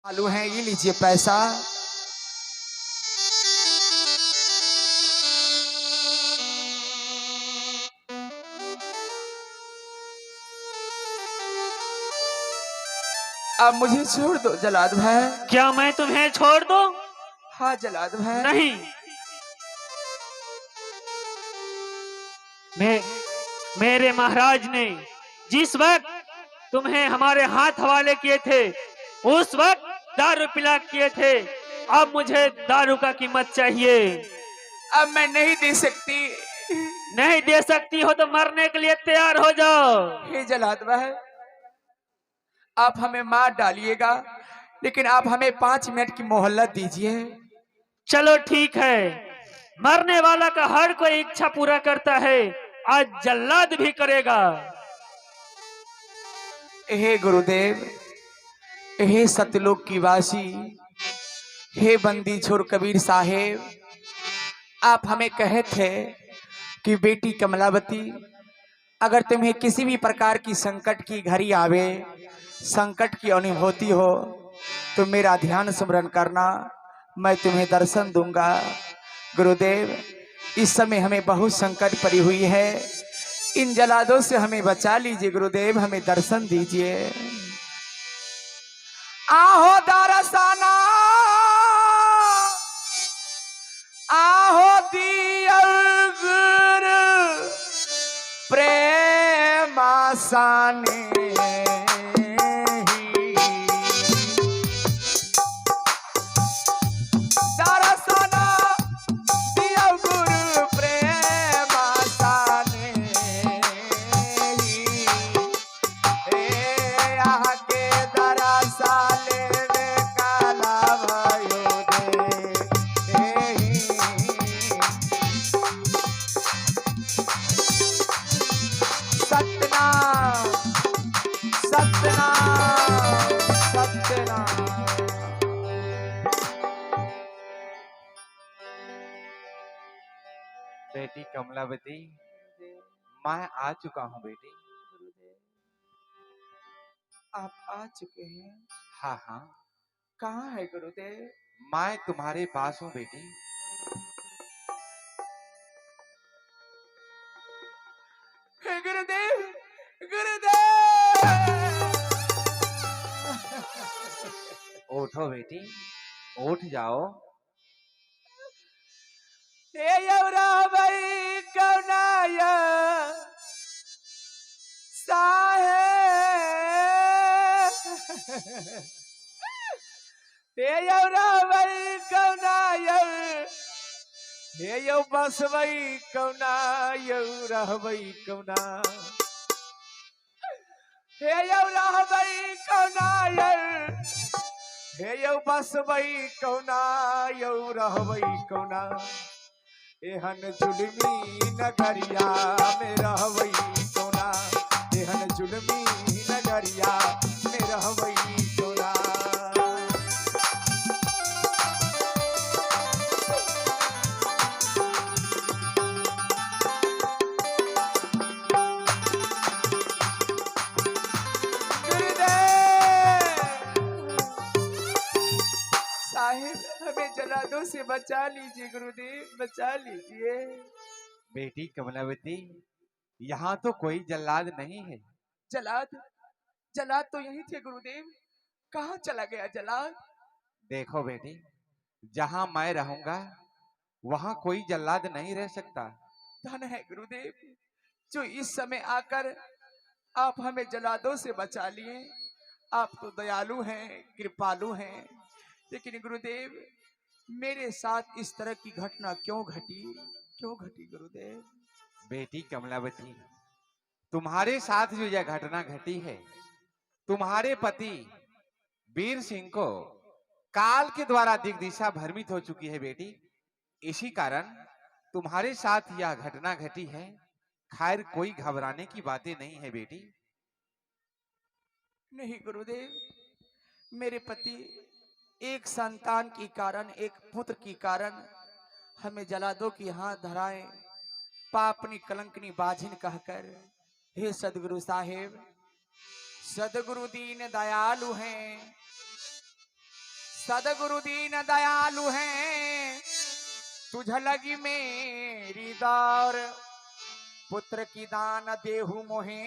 आलू है, ये लीजिए पैसा। अब मुझे छोड़ दो जलाद भाई। क्या मैं तुम्हें छोड़ दूं? हाँ जलाद भाई। नहीं, मेरे महाराज ने जिस वक्त तुम्हें हमारे हाथ हवाले किए थे उस वक्त दारू पिला किए थे। अब मुझे दारू का कीमत चाहिए। अब मैं नहीं दे सकती। नहीं दे सकती हो तो मरने के लिए तैयार हो जाओ। हे जलाद भाई, आप हमें मार डालिएगा, लेकिन आप हमें 5 मिनट की मोहल्लत दीजिए। चलो ठीक है, मरने वाला का हर कोई इच्छा पूरा करता है, आज जल्लाद भी करेगा। हे गुरुदेव, हे सतलोक की वासी, हे बंदी छोर कबीर साहेब, आप हमें कहे थे कि बेटी कमलावती, अगर तुम्हें किसी भी प्रकार की संकट की घड़ी आवे, संकट की अनुभूति हो, तो मेरा ध्यान स्मरण करना, मैं तुम्हें दर्शन दूंगा। गुरुदेव, इस समय हमें बहुत संकट पड़ी हुई है, इन जलादों से हमें बचा लीजिए। गुरुदेव, हमें दर्शन दीजिए। आहो दरसना, आहो दियल गुरु प्रेम आसाने दरसना दियल गुरु प्रेम आसाने आके दरसा लेने काला भयो दे। सत्यनाम सत्यनाम सत्यनाम। बेटी कमलावती, मैं आ चुका हूँ बेटी। आप आ चुके हैं? हाँ हाँ, कहाँ है गुरुदेव? मैं तुम्हारे पास हूँ बेटी। हे गुरुदेव, गुरुदेव। उठो बेटी, उठ जाओ। हे यवरा भाई कौनाया साहेब, हे यवरा भाई कौनाया, हे यौ बसवई कौना, यौ रहवई कौना, हे यौ रहवई कौना, हे यौ बसवई कौना, यौ रहवई कौना, एहन जुलमी नगरिया में रहवई कौना, एहन जुलमी नगरिया में रहवई कौना। साहिब, हमें जलादों से बचा लीजिए। गुरुदेव, बचा लीजिए। बेटी कमलावती, यहाँ तो कोई जल्लाद नहीं है। जलाद, जलाद तो यही थे गुरुदेव, कहाँ चला गया जलाद? देखो बेटी, जहाँ मैं रहूंगा वहाँ कोई जल्लाद नहीं रह सकता। धन है गुरुदेव, जो इस समय आकर आप हमें जलादों से बचा लिए। आप तो दयालु हैं, कृपालु हैं, लेकिन गुरुदेव, मेरे साथ इस तरह की घटना क्यों घटी, क्यों घटी गुरुदेव? बेटी कमलावती, तुम्हारे साथ जो यह घटना घटी है, तुम्हारे पति वीर सिंह को काल के द्वारा दिग्दिशा भ्रमित हो चुकी है बेटी। इसी कारण तुम्हारे साथ यह घटना घटी है। खैर, कोई घबराने की बातें नहीं है बेटी। नहीं गुरुदेव, मेरे पति एक संतान के कारण, एक पुत्र के कारण हमें जलादों की हाथ धराए, पापनी कलंकनी बाझिन कहकर। हे सदगुरु साहेब, सदगुरु दीन दयालु हैं, सदगुरु दीन दयालु हैं, तुझ लगी मेरी दौर। पुत्र की दान देहु मोहे,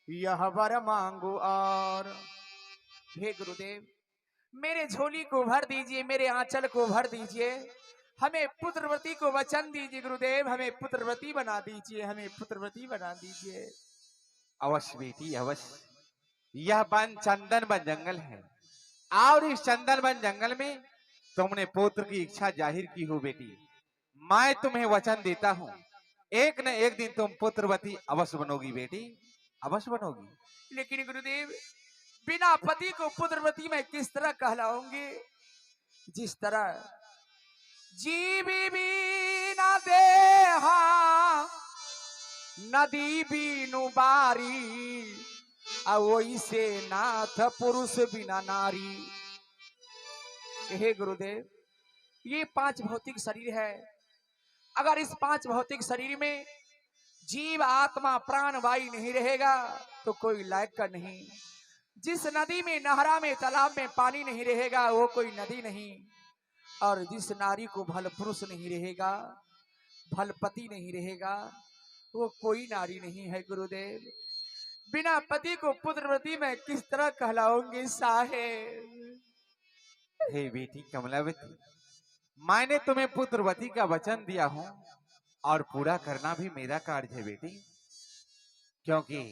यह वर मांगू और। हे गुरुदेव, मेरे झोली को भर दीजिए, मेरे आंचल को भर दीजिए, हमें पुत्रवती को वचन दीजिए गुरुदेव, हमें पुत्रवती बना दीजिए, हमें पुत्रवती बना दीजिए। अवश्य बेटी अवश्य। यह वन चंदन वन जंगल है और इस चंदन वन जंगल में तुमने पुत्र की इच्छा जाहिर की हो बेटी। मैं तुम्हें वचन देता हूँ, एक न एक दिन तुम पुत्रवती अवश्य बनोगी बेटी, अवश्य बनोगी। लेकिन गुरुदेव, बिना पति को पुत्रवती मैं किस तरह कहलाऊंगी? जिस तरह जीवी बिना देहा, नदी बीनु बारी, वैसे नाथ पुरुष बिना नारी। हे गुरुदेव, ये 5 भौतिक शरीर है। अगर इस 5 भौतिक शरीर में जीव आत्मा प्राण वायु नहीं रहेगा तो कोई लायक का नहीं। जिस नदी में, नहरा में, तालाब में पानी नहीं रहेगा वो कोई नदी नहीं। और जिस नारी को भल पुरुष नहीं रहेगा, भल पति नहीं रहेगा, वो कोई नारी नहीं है गुरुदेव। बिना पति को पुत्रवती मैं किस तरह कहलाऊंगी साहेब? हे बेटी कमलावती, मैंने तुम्हें पुत्रवती का वचन दिया हूं और पूरा करना भी मेरा कार्य है बेटी। क्योंकि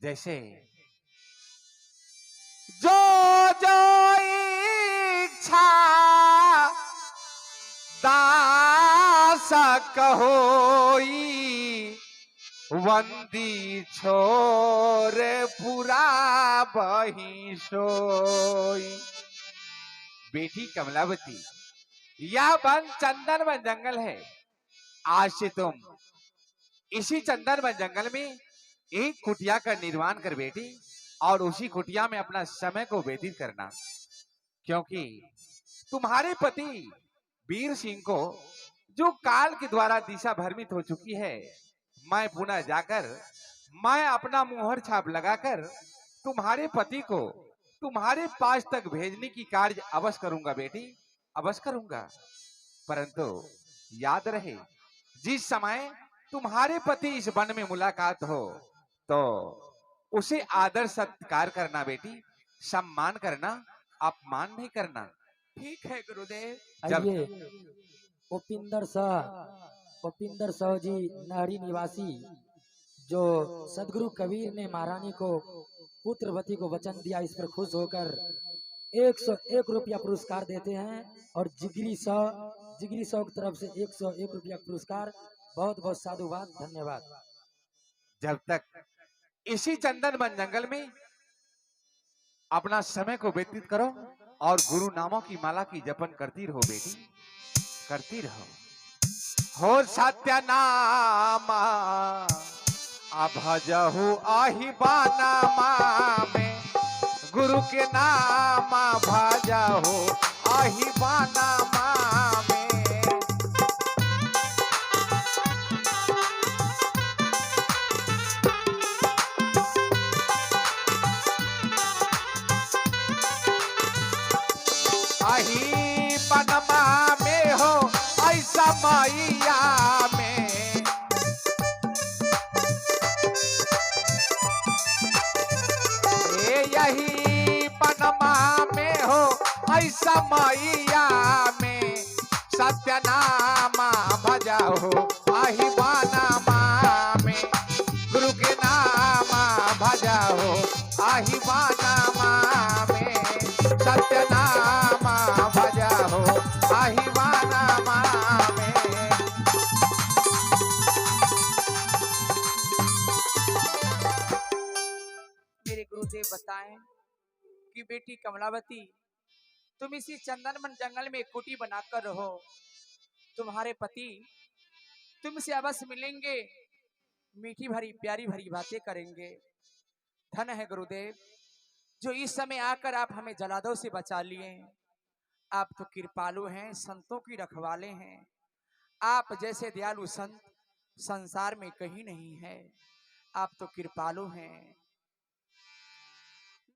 जैसे जो जो इच्छा दास कहोई, वंदी छोर पूरा बही सोई। बेटी कमलावती, यह वन चंदन वन जंगल है। आज से तुम इसी चंदन वन जंगल में एक कुटिया का निर्माण कर बेटी, और उसी कुटिया में अपना समय को व्यतीत करना। क्योंकि तुम्हारे पति वीर सिंह को जो काल के द्वारा दिशा भ्रमित हो चुकी है, मैं पुनः जाकर मैं अपना मुहर छाप लगाकर तुम्हारे पति को तुम्हारे पास तक भेजने की कार्य अवश्य करूंगा बेटी, अवश्य करूंगा। परंतु याद रहे, जिस समय तुम्हारे पति इस वन में मुलाकात हो तो उसे आदर सत्कार करना बेटी, सम्मान करना, अपमान नहीं करना। ठीक है गुरुदेव। जब आइए उपिंदर साहु जी नहरी निवासी, जो सदगुरु कबीर ने महारानी को पुत्रवती को वचन दिया, इस पर खुश होकर 101 रुपया पुरस्कार देते हैं। और जिगरी साहु की तरफ से 101 रुपया पुरस्कार। बहुत बहुत साधुवाद, धन्यवाद। जब तक इसी चंदन वन जंगल में अपना समय को व्यतीत करो और गुरु नामों की माला की जपन करती रहो बेटी, करती रहो। हो सत्य नामा अभजहु आहि बानामा में, गुरु के नामा भजहु आहि बानामा में। आही पनमा में हो ऐसा मैया में, यही पनमा में हो ऐसा मैया में, सत्यनामा भजाओ आही बानामा में, गुरु के नामा भजाओ आही बानामा में, सत्यनामा भजाओ आही बानामा में। मेरे गुरुदेव बताएं कि बेटी कमलावती, तुम इसी चंदनवन जंगल में कुटी बनाकर रहो। तुम्हारे पति तुमसे अवश्य मिलेंगे, मीठी भरी प्यारी भरी बातें करेंगे। धन है गुरुदेव जो इस समय आकर आप हमें जलादों से बचा लिए। आप तो कृपालु हैं, संतों की रखवाले हैं। आप जैसे दयालु संत संसार में कहीं नहीं है। आप तो कृपालु हैं।